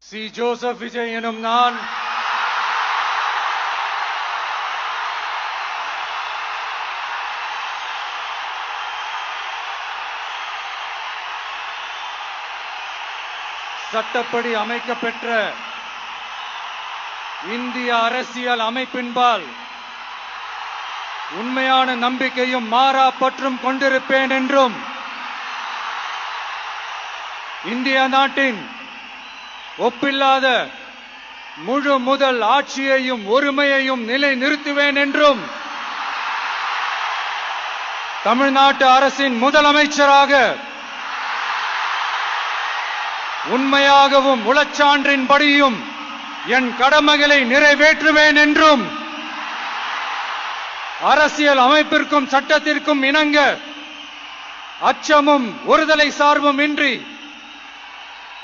C. Joseph Vijay எனும் நான் சட்டப்படி அமைக்கப்பெற்ற இந்திய அரசியல் அமைப்பின்பால் உண்மையான நம்பிக்கையும் மாறா பற்றும் கொண்டிருப்பேன் என்றும் இந்திய நாட்டின் ஒப்பில்லாத முழு முதல் ஆட்சியையும் ஒருமையையும் நிலைநிறுத்துவேன் என்றும் தமிழ்நாட்டு அரசின் முதலமைச்சராக உண்மையாகவும் உளச்சான்றின்படியும் என் கடமைகளை நிறைவேற்றுவேன் என்றும் அரசியல் அமைப்பிற்கும் சட்டத்திற்கும் இணங்க அச்சமும் ஒருதலை சார்பும் இன்றி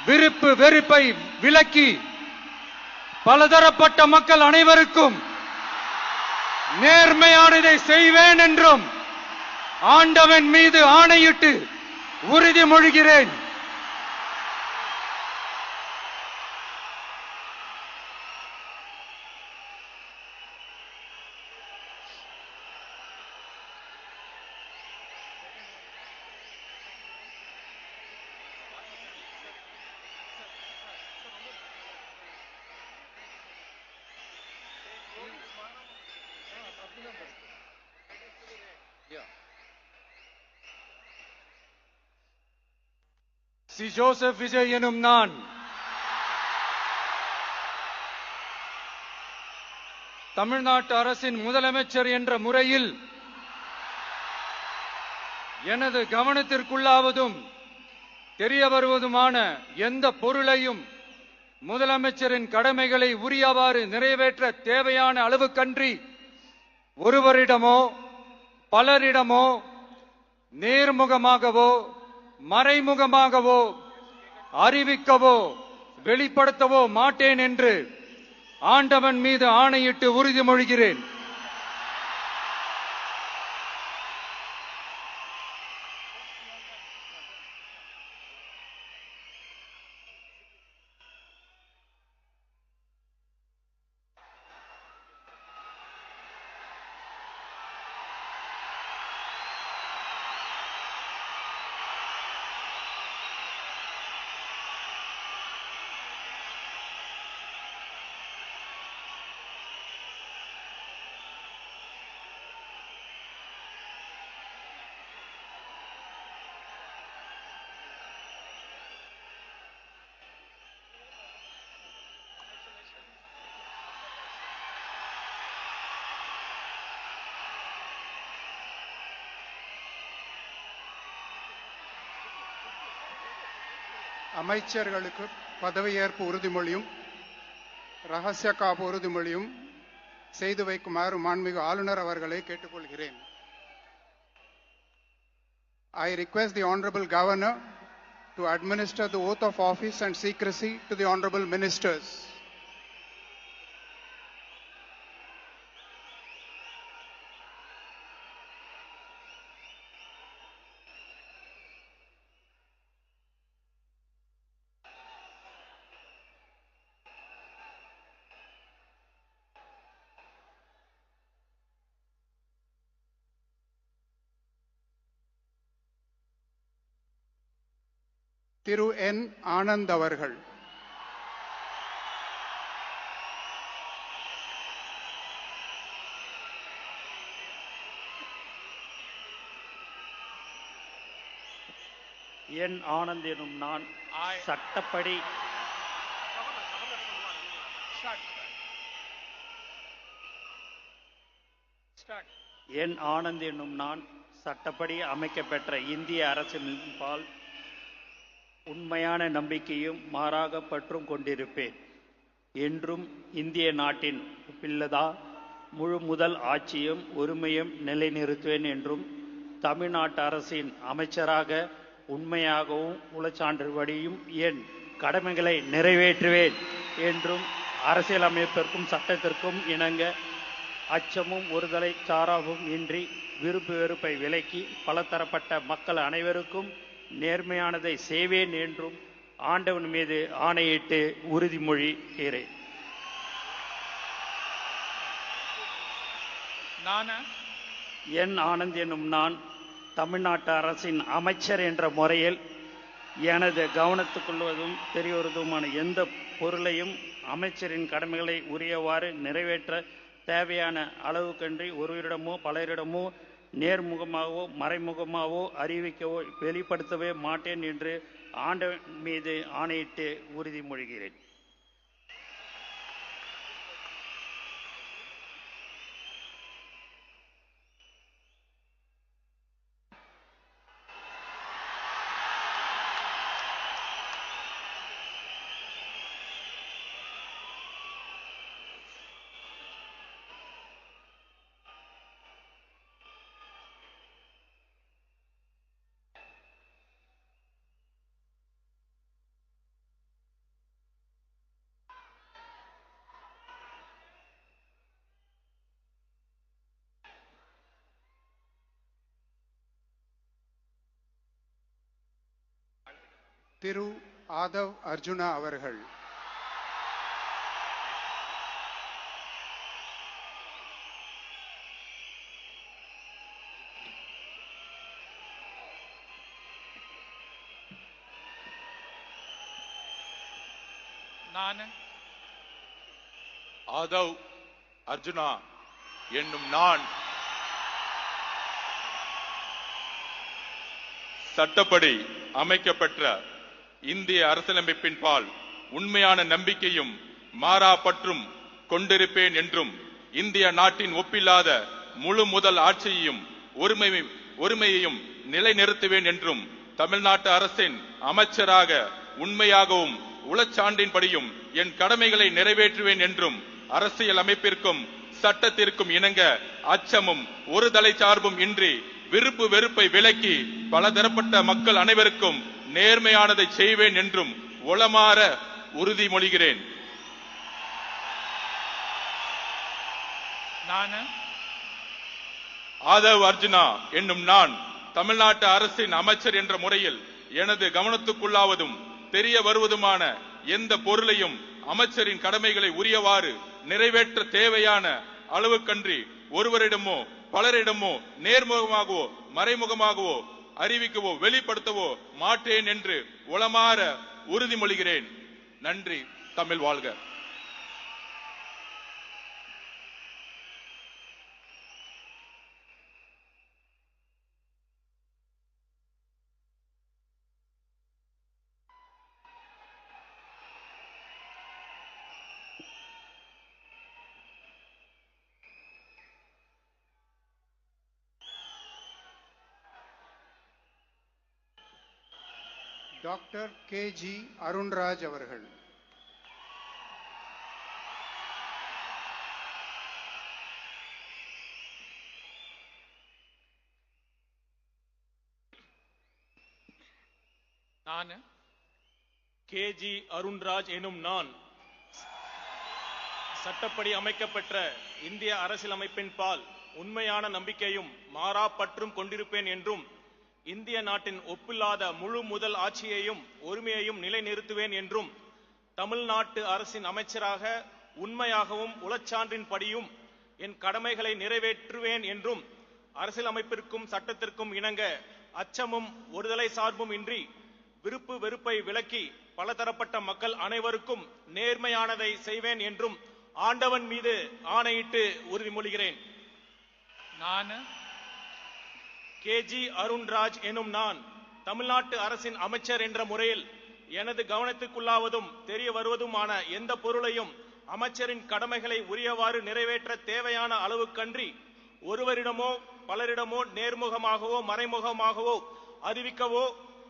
விருப்பு வெறுப்பை விலக்கி பலதரப்பட்ட மக்கள் அனைவருக்கும் நேர்மையானதை செய்வேன் என்றும் ஆண்டவன் மீது ஆணையிட்டு உறுதிமொழிகிறேன். சி. ஜோசப் விஜய் எனும் நான் தமிழ்நாட்டு அரசின் முதலமைச்சர் என்ற முறையில் எனது கவனத்திற்குள்ளாவதும் தெரிய வருவதுமான எந்த பொருளையும் முதலமைச்சரின் கடமைகளை உரியவாறு நிறைவேற்ற தேவையான அளவுக்கன்றி ஒருவரிடமோ பலரிடமோ நேர்முகமாகவோ மறைமுகமாகவோ அறிவிக்கவோ வெளிப்படுத்தவோ மாட்டேன் என்று ஆண்டவன் மீது ஆணையிட்டு உறுதிமொழிகிறேன். அமைச்சர்களுக்கு பதவியேற்பு உறுதிமொழியும் ரகசிய காப்பு உறுதிமொழியும் செய்து வைக்குமாறு மாண்புமிகு ஆளுநர் அவர்களை கேட்டுக்கொள்கிறேன். I request the Honorable Governor to administer the oath of office and secrecy to the Honorable Ministers. திரு என். ஆனந்த் அவர்கள். என் ஆனந்த் எனும் நான் சட்டப்படி என் ஆனந்த் எனும் நான் சட்டப்படி அமைக்கப்பெற்ற இந்திய அரசின்பால் உண்மையான நம்பிக்கையும் மாறாக பற்றும் கொண்டிருப்பேன் என்றும் இந்திய நாட்டின் ஒப்பில்லதா முழு முதல் ஆட்சியும் ஒருமையும் நிலைநிறுத்துவேன் என்றும் தமிழ்நாட்டு அரசின் அமைச்சராக உண்மையாகவும் உளச்சான்றுபடியும் என் கடமைகளை நிறைவேற்றுவேன் என்றும் அரசியலமைப்பிற்கும் சட்டத்திற்கும் இணங்க அச்சமும் ஒருதலை சாராவும் இன்றி விருப்பு வெறுப்பை விலக்கி பலதரப்பட்ட மக்கள் அனைவருக்கும் நேர்மையானதை செய்வேன் என்றும் ஆண்டவன் மீது ஆணையிட்டு உறுதிமொழிகிறேன். என் ஆனந்த் என்னும் நான் தமிழ்நாட்டு அரசின் அமைச்சர் என்ற முறையில் எனது கவனத்துக்குள்வதும் தெரியவருவதுமான எந்த பொருளையும் அமைச்சரின் கடமைகளை உரியவாறு நிறைவேற்ற தேவையான அளவுக்கன்றி ஒருவரிடமோ பலரிடமோ நேர்முகமாகவோ மறைமுகமாகவோ அறிவிக்கவோ வெளிப்படுத்தவே மாட்டேன் என்று ஆண்டவன் மீது ஆணையிட்டு உறுதிமொழிகிறேன். திரு ஆதவ் அர்ஜுனா அவர்கள். ஆதவ் அர்ஜுனா என்னும் நான் சட்டப்படி அமைக்கப்பெற்ற இந்திய அரசியலமைப்பின் பால் உண்மையான நம்பிக்கையும் மாறா பற்றும் கொண்டிருப்பேன் என்றும் இந்திய நாட்டின் ஒப்பில்லாத முழு முதல் ஆட்சியையும் ஒருமையையும் நிலைநிறுத்துவேன் என்றும் தமிழ்நாட்டு அரசின் அமைச்சராக உண்மையாகவும் உளச்சான்றின்படியும் என் கடமைகளை நிறைவேற்றுவேன் என்றும் அரசியல் அமைப்பிற்கும் சட்டத்திற்கும் இணங்க அச்சமும் ஒரு தலை சார்பும் இன்றி விருப்பு வெறுப்பை விலக்கி பலதரப்பட்ட மக்கள் அனைவருக்கும் நேர்மையானதை செய்வேன் என்றும் உளமாற உறுதிமொழிகிறேன். ஆதவ் அர்ஜுனா என்னும் நான் தமிழ்நாட்டு அரசின் அமைச்சர் என்ற முறையில் எனது கவனத்துக்குள்ளாவதும் தெரிய வருவதுமான எந்த பொருளையும் அமைச்சரின் கடமைகளை உரியவாறு நிறைவேற்ற தேவையான அளவுக்கன்றி ஒருவரிடமோ பலரிடமோ நேர்முகமாகவோ மறைமுகமாகவோ அறிவிக்கவோ வெளிப்படுத்தவோ மாட்டேன் என்று உளமாற உறுதிமொழிகிறேன். நன்றி. தமிழ் வாழ்க. டாக்டர் கே.ஜி. அருண்ராஜ் அவர்கள். கே.ஜி. அருண்ராஜ் எனும் நான் சட்டப்படி அமைக்கப்பெற்ற இந்திய அரசியலமைப்பின் பால் உண்மையான நம்பிக்கையும் மாறா பற்றும் கொண்டிருப்பேன் என்றும் இந்திய நாட்டின் ஒப்பில்லாத முழு முதல் ஆட்சியையும் ஒருமையையும் நிலைநிறுத்துவேன் என்றும் தமிழ்நாட்டு அரசின் அமைச்சராக உண்மையாகவும் உளச்சான்றின்படியும் என் கடமைகளை நிறைவேற்றுவேன் என்றும் அரசியலமைப்பிற்கும் சட்டத்திற்கும் இணங்க அச்சமும் ஒருதலை சார்பும் இன்றி விருப்பு வெறுப்பை விலக்கி பலதரப்பட்ட மக்கள் அனைவருக்கும் நேர்மையானதை செய்வேன் என்றும் ஆண்டவன் மீது ஆணையிட்டு உறுதிமொழிகிறேன். கே.ஜி. அருண்ராஜ் எனும் நான் தமிழ்நாட்டு அரசின் அமைச்சர் என்ற முறையில் எனது கவனத்துக்குள்ளாவதும் தெரிய வருவதுமான எந்த பொருளையும் அமைச்சரின் கடமைகளை உரியவாறு நிறைவேற்ற தேவையான அளவுக்கன்றி ஒருவரிடமோ பலரிடமோ நேர்முகமாகவோ மறைமுகமாகவோ அறிவிக்கவோ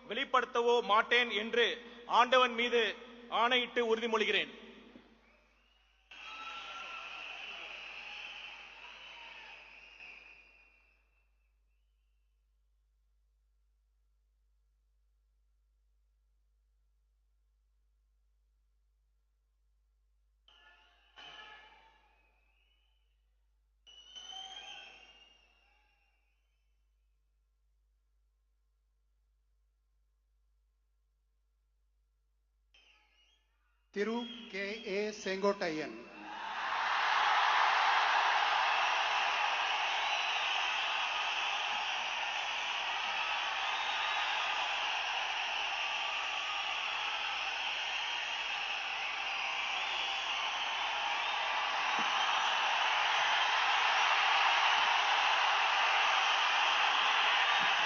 வெளிப்படுத்தவோ மாட்டேன் என்று ஆண்டவன் மீது ஆணையிட்டு உறுதிமொழிகிறேன். Thiru K.A. Sengotayan.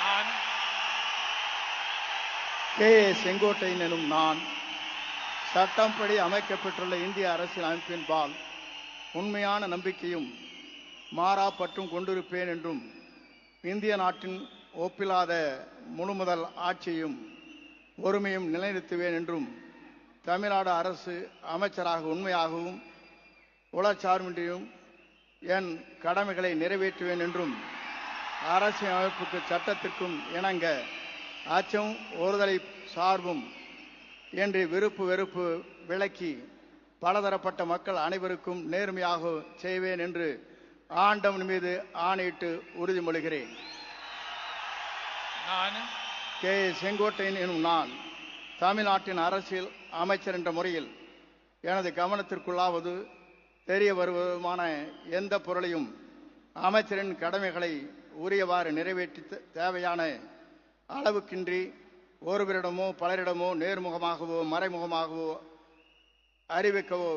நான் K.A. செங்கோட்டையன் எனும் நான் சட்டப்படி அமைக்கப்பட்டுள்ள இந்திய அரசியல் அமைப்பின்பால் உண்மையான நம்பிக்கையும் மாறா பற்றும் கொண்டிருப்பேன் என்றும் இந்திய நாட்டின் ஒப்பில்லாத முழுமுதல் ஆட்சியையும் ஒருமையும் நிலைநிறுத்துவேன் என்றும் தமிழ்நாடு அரசு அமைச்சராக உண்மையாகவும் உளச்சார்பின்றியும் என் கடமைகளை நிறைவேற்றுவேன் என்றும் அரசியல் அமைப்புக்கு சட்டத்திற்கும் இணங்க அச்சம் ஒருதலை சார்பும் என்று விருப்பு வெறுப்பு விலக்கி பலதரப்பட்ட மக்கள் அனைவருக்கும் நேர்மையாக செய்வேன் என்று ஆண்டவன் மீது ஆணையிட்டு உறுதிமொழிகிறேன். நான் K.A. செங்கோட்டையன் எனும் நான் தமிழ்நாட்டின் அரசியல் அமைச்சர் என்ற முறையில் எனது கவனத்திற்குள்ளாவது தெரிய வருவதுமான எந்த பொருளையும் அமைச்சரின் கடமைகளை உரியவாறு நிறைவேற்றி தேவையான அளவுக்கின்றி ஒருவரிடமோ பலரிடமோ நேர்முகமாகவோ மறைமுகமாகவோ அறிவிக்கவோ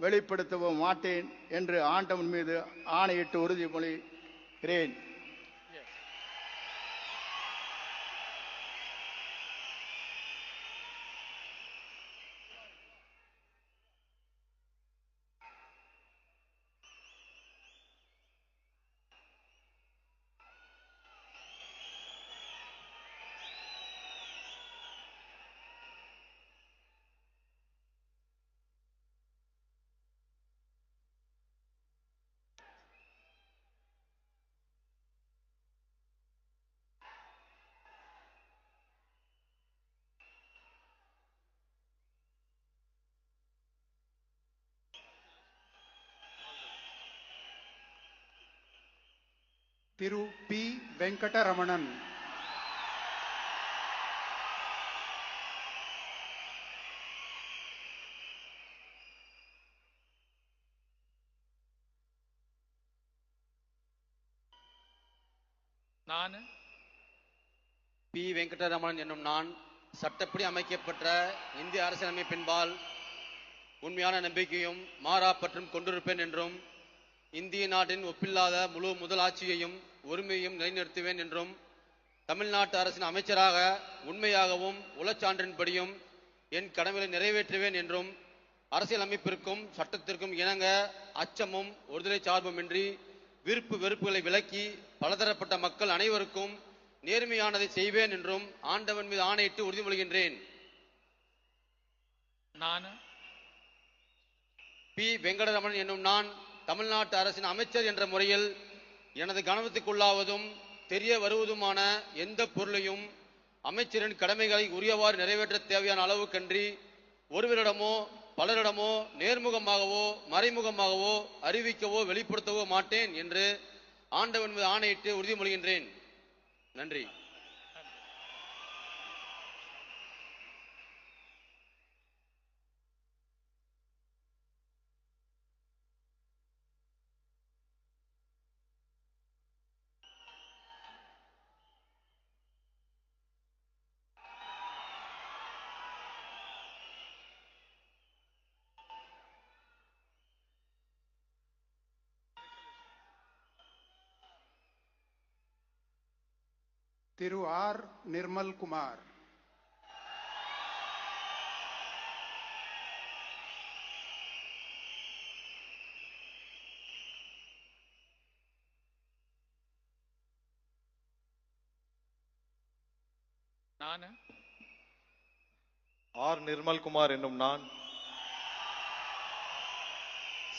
வெளிப்படுத்தவோ மாட்டேன் என்று ஆண்டவன் மீது ஆணையிட்டு உறுதிமொழிகிறேன். Thiru P. Venkataramanan. நான் பி வெங்கடரமணன் என்னும் நான் சட்டப்படி அமைக்கப்பட்ட இந்திய அரசியலமைப்பின்பால் உண்மையான நம்பிக்கையும் மாறா பற்றும் கொண்டிருப்பேன் என்றும் இந்திய நாட்டின் ஒப்பில்லாத முழு முதலாட்சியையும் ஒருமையையும் நிலைநிறுத்துவேன் என்றும் தமிழ்நாட்டு அரசின் அமைச்சராக உண்மையாகவும் உளச்சான்றின்படியும் என் கடமைகளை நிறைவேற்றுவேன் என்றும் அரசியல் அமைப்பிற்கும் சட்டத்திற்கும் இணங்க அச்சமும் ஒருதலை சார்புமின்றி விருப்பு வெறுப்புகளை விலக்கி பலதரப்பட்ட மக்கள் அனைவருக்கும் நேர்மையானதை செய்வேன் என்றும் ஆண்டவன் மீது ஆணையிட்டு உறுதிமொழிகின்றேன். நான் பி வெங்கடரமணன் என்னும் நான் தமிழ்நாட்டு அரசின் அமைச்சர் என்ற முறையில் எனது கவனத்துக்குள்ளாவதும் தெரிய வருவதுமான எந்த பொருளையும் அமைச்சரின் கடமைகளை உரியவாறு நிறைவேற்ற தேவையான அளவுக்கன்றி ஒருவரிடமோ பலரிடமோ நேர்முகமாகவோ மறைமுகமாகவோ அறிவிக்கவோ வெளிப்படுத்தவோ மாட்டேன் என்று ஆண்டவன் மீது ஆணையிட்டு உறுதிமொழிகின்றேன். நன்றி. Thiru R. Nirmal Kumar. நான் ஆர் நிர்மல்குமார் என்னும் நான்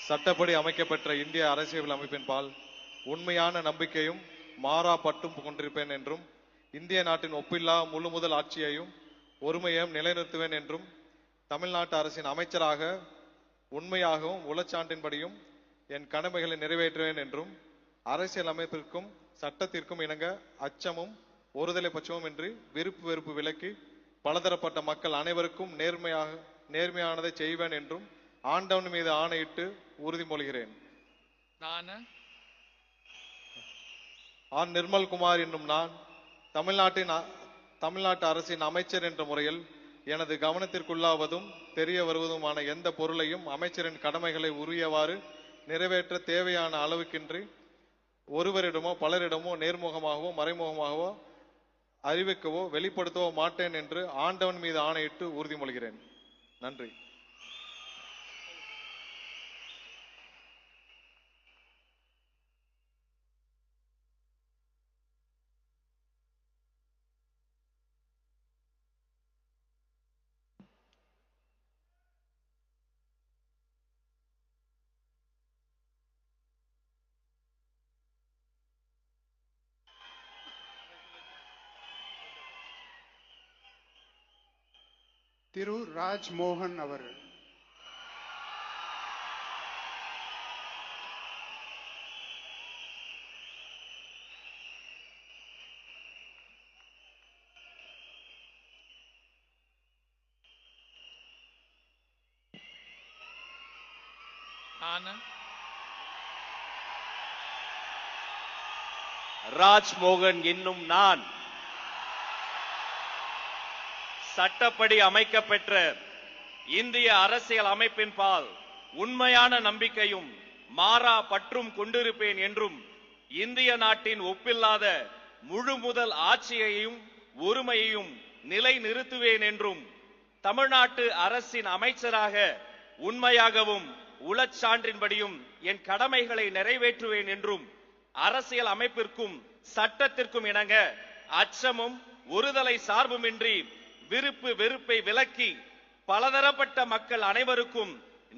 சட்டப்படி அமைக்கப்பெற்ற இந்திய அரசியல் அமைப்பின்பால் உண்மையான நம்பிக்கையும் மாறா பற்றும் கொண்டிருப்பேன் என்றும் இந்திய நாட்டின் ஒப்பில்லா முழு முதல் ஆட்சியையும் ஒருமையையும் நிலைநிறுத்துவேன் என்றும் தமிழ்நாட்டு அரசின் அமைச்சராக உண்மையாகவும் உளச்சான்றின்படியும் என் கடமைகளை நிறைவேற்றுவேன் என்றும் அரசியல் அமைப்பிற்கும் சட்டத்திற்கும் இணங்க அச்சமும் ஒருதலை பட்சமும் இன்றி விருப்பு வெறுப்பு விலக்கி பலதரப்பட்ட மக்கள் அனைவருக்கும் நேர்மையானதை செய்வேன் என்றும் ஆண்டவன் மீது ஆணையிட்டு உறுதிமொழிகிறேன். நான் ஆர் நிர்மல்குமார் என்னும் நான் தமிழ்நாட்டு அரசின் அமைச்சர் என்ற முறையில் எனது கவனத்திற்குள்ளாவதும் தெரிய வருவதுமான எந்த பொருளையும் அமைச்சரின் கடமைகளை உரியவாறு நிறைவேற்ற தேவையான அளவுக்கின்றி ஒருவரிடமோ பலரிடமோ நேர்முகமாகவோ மறைமுகமாகவோ அறிவிக்கவோ வெளிப்படுத்தவோ மாட்டேன் என்று ஆண்டவன் மீது ஆணையிட்டு உறுதிமொழிகிறேன். நன்றி. திரு ராஜ் மோகன் அவர்கள். நான் ராஜ்மோகன் என்னும் நான் சட்டப்படி அமைக்கப்பெற்ற இந்திய அரசியல் அமைப்பின் பால் உண்மையான நம்பிக்கையும் மாறா பற்றும் கொண்டிருப்பேன் என்றும் இந்திய நாட்டின் ஒப்பில்லாத முழு முதல் ஆட்சியையும் ஒருமையையும் நிலைநிறுத்துவேன் என்றும் தமிழ்நாட்டு அரசின் அமைச்சராக உண்மையாகவும் உளச்சான்றின்படியும் என் கடமைகளை நிறைவேற்றுவேன் என்றும் அரசியல் அமைப்பிற்கும் சட்டத்திற்கும் இணங்க அச்சமும் ஒருதலை சார்புமின்றி விருப்பு வெறுப்பை விலக்கி பலதரப்பட்ட மக்கள் அனைவருக்கும்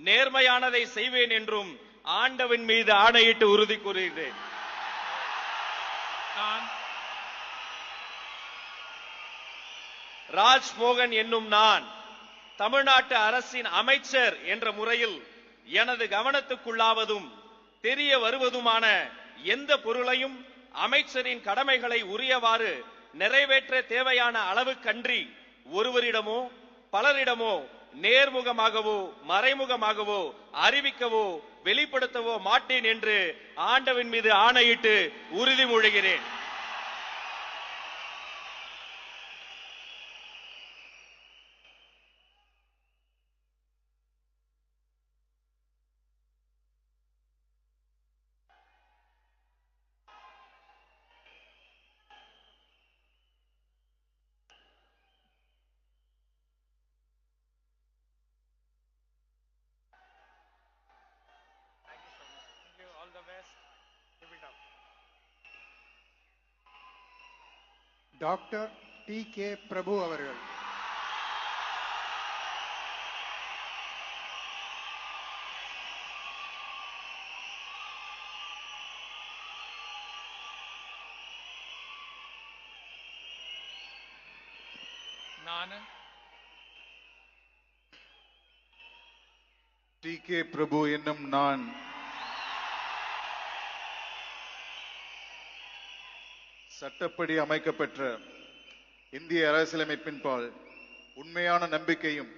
நேர்மையானதை செய்வேன் என்றும் ஆண்டவன் மீது ஆணையிட்டு உறுதி கூறுகிறேன். நான் ராஜ்மோகன் என்னும் நான் தமிழ்நாட்டு அரசின் அமைச்சர் என்ற முறையில் எனது கவனத்துக்குள்ளாவதும் தெரிய வருவதுமான எந்த பொருளையும் அமைச்சரின் கடமைகளை உரியவாறு நிறைவேற்ற தேவையான அளவுக்கன்றி ஒருவரிடமோ பலரிடமோ நேர்முகமாகவோ மறைமுகமாகவோ அறிவிக்கவோ வெளிப்படுத்தவோ மாட்டேன் என்று ஆண்டவன் மீது ஆணையிட்டு உறுதிமொழிகிறேன். Doctor DK. பிரபு அவர்கள். நான் டி.கே. பிரபு என்னும் நான் சட்டப்படி அமைக்கப்பெற்ற இந்திய அரசியலமைப்பின் பால் உண்மையான நம்பிக்கையும்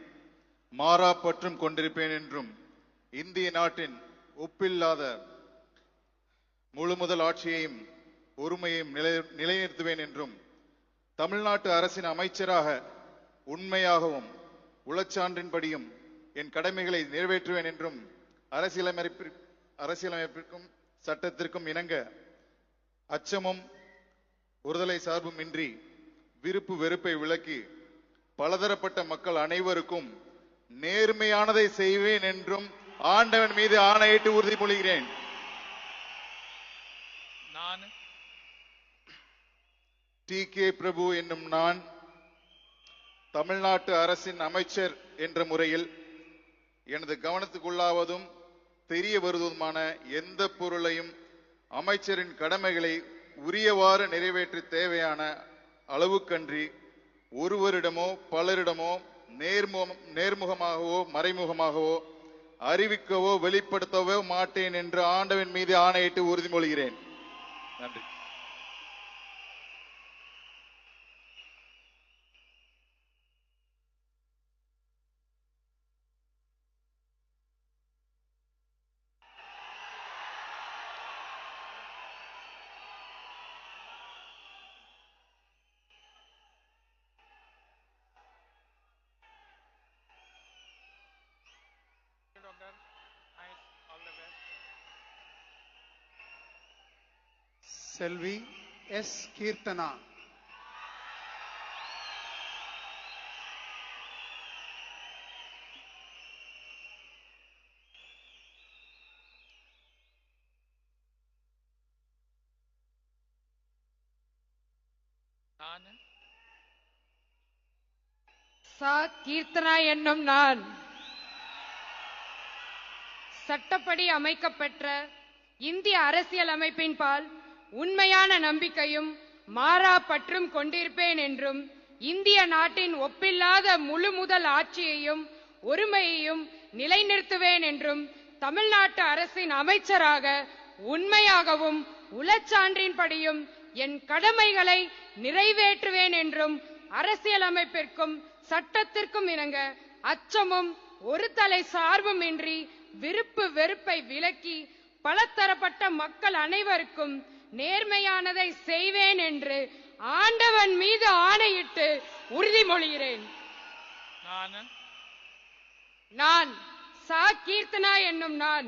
மாறா பற்றும் கொண்டிருப்பேன் என்றும் இந்திய நாட்டின் ஒப்பில்லாத முழு முதல் ஆட்சியையும் ஒருமையையும் நிலைநிறுத்துவேன் என்றும் தமிழ்நாட்டு அரசின் அமைச்சராக உண்மையாகவும் உளச்சான்றின்படியும் என் கடமைகளை நிறைவேற்றுவேன் என்றும் அரசியலமைப்பிற்கும் சட்டத்திற்கும் இணங்க அச்சமும் ஒருதலை சார்பும் இன்றி விருப்பு வெறுப்பை விலக்கி பலதரப்பட்ட மக்கள் அனைவருக்கும் நேர்மையானதை செய்வேன் என்றும் ஆண்டவன் மீது ஆணையிட்டு உறுதிமொழிகிறேன். நான் டி.கே. பிரபு என்னும் நான் தமிழ்நாட்டு அரசின் அமைச்சர் என்ற முறையில் எனது கவனத்துக்குள்ளாவதும் தெரிய வருவதுமான எந்த பொருளையும் அமைச்சரின் கடமைகளை உரியவாறு நிறைவேற்ற தேவையான அளவுக்கன்றி ஒருவரிடமோ பலரிடமோ நேர்முகமாகவோ மறைமுகமாகவோ அறிவிக்கவோ வெளிப்படுத்தவோ மாட்டேன் என்று ஆண்டவன் மீது ஆணையிட்டு உறுதிமொழிகிறேன். நன்றி. Selvi S. Kirtana. சா கீர்த்தனா என்னும் நான் சட்டப்படி அமைக்கப்பெற்ற இந்திய அரசியல் அமைப்பின் பால் உண்மையான நம்பிக்கையும் மாறா பற்றும் கொண்டிருப்பேன் என்றும் இந்திய நாட்டின் ஒப்பில்லாத முழு முதல் ஆட்சியையும் ஒருமையையும் நிலைநிறுத்துவேன் என்றும் தமிழ்நாட்டு அரசின் அமைச்சராக உண்மையாகவும் உளச்சான்றின்படியும் என் கடமைகளை நிறைவேற்றுவேன் என்றும் அரசியலமைப்பிற்கும் சட்டத்திற்கும் இணங்க அச்சமும் ஒரு தலை சார்பும் இன்றி விருப்பு வெறுப்பை விலக்கி பலதரப்பட்ட மக்கள் அனைவருக்கும் நேர்மையானதை செய்வேன் என்று ஆண்டவன் மீது ஆணையிட்டு உறுதிமொழிகிறேன். நான் சா கீர்த்தனா என்னும் நான்